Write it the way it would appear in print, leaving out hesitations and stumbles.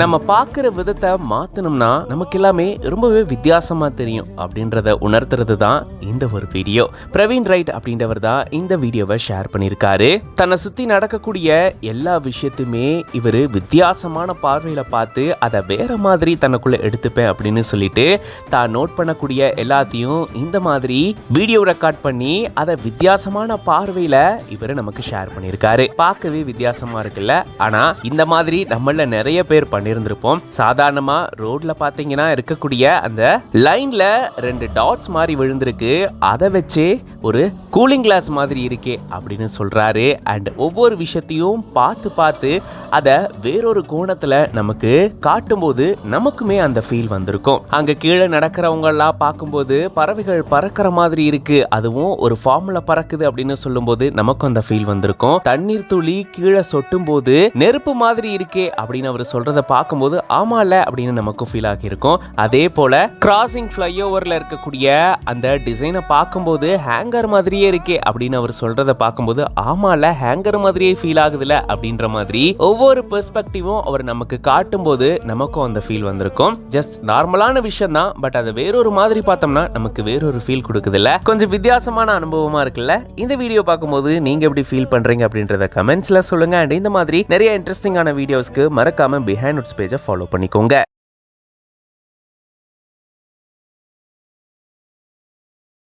நம்ம பார்க்குற விதத்தை மாற்றணும்னா நமக்கு எல்லாமே ரொம்பவே வித்தியாசமாக தெரியும் அப்படின்றத உணர்த்துறது தான் இந்த ஒரு வீடியோ. பிரவீன் ரைட் அப்படின்றவர் தான் இந்த வீடியோவை ஷேர் பண்ணியிருக்காரு. தன்னை சுற்றி நடக்கக்கூடிய எல்லா விஷயத்தையுமே இவர் வித்தியாசமான பார்வையில் பார்த்து அதை வேற மாதிரி தனக்குள்ளே எடுத்துப்பேன் அப்படின்னு சொல்லிட்டு தான் நோட் பண்ணக்கூடிய எல்லாத்தையும் இந்த மாதிரி வீடியோ ரெக்கார்ட் பண்ணி அதை வித்தியாசமான பார்வையில் இவர் நமக்கு ஷேர் பண்ணியிருக்காரு. பார்க்கவே வித்தியாசமாக இருக்குல்ல. ஆனால் இந்த மாதிரி நம்மள நிறைய பேர் பண்ணியிருந்திருப்போம். சாதாரணமா ரோட்ல பாத்தீங்கன்னா இருக்கக்கூடிய அந்த லைன்ல 2 டாட்ஸ் மாதிரி விழுந்திருக்கு, அதை வச்சு ஒரு கூலிங் கிளாஸ் மாதிரி இருக்கே அப்படின்னு சொல்றாரு. அண்ட் ஒவ்வொரு விஷயத்தையும் பார்த்து அதை வேறொரு கோணத்துல நமக்கு காட்டும்போது நமக்குமே அந்த ஃபீல் வந்திருக்கும். அங்க கீழே நடக்கிறவங்க எல்லாம் பார்க்கும்போது பறவைகள் பறக்கிற மாதிரி இருக்கு, அதுவும் ஒரு ஃபார்முலா பறக்குது அப்படின்னு சொல்லும்போது நமக்கும் அந்த ஃபீல் வந்திருக்கும். தண்ணீர் துளி கீழே சொட்டும் போது நெருப்பு மாதிரி இருக்கே அப்படின்னு அவர் சொல்றத பார்க்கும்போது ஆமால அப்படின்னு நமக்கு ஃபீல் ஆகியிருக்கும். அதே போல கிராசிங் ஃப்ளைஓவர்ல இருக்கக்கூடிய அந்த டிசைனை பார்க்கும்போது ஹேங்கர் மாதிரியே இருக்கே அப்படின்னு அவர் சொல்றத பார்க்கும்போது ஆமால ஹேங்கர் மாதிரியே ஃபீல் ஆகுதுல அப்படின்ற மாதிரி ஒவ்வொரு பெர்ஸ்பெக்டிவும் அவர் நமக்கு காட்டும் போது நமக்கும் அந்த ஃபீல் வந்திருக்கும். ஜஸ்ட் நார்மலான விஷயம் தான், பட் அதை வேறொரு மாதிரி பார்த்தோம்னா நமக்கு வேறொரு ஃபீல் கொடுக்குதுல்ல. கொஞ்சம் வித்தியாசமான அனுபவமா இருக்குல்ல. இந்த வீடியோ பார்க்கும்போது நீங்க எப்படி ஃபீல் பண்றீங்க அப்படின்றத கமெண்ட்ஸ்ல சொல்லுங்க. அண்ட் இந்த மாதிரி நிறைய இன்ட்ரெஸ்டிங்கான வீடியோஸ்க்கு மறக்காம பிஹைண்ட் நோட்ஸ் பேஜை ஃபாலோ பண்ணிக்கோங்க.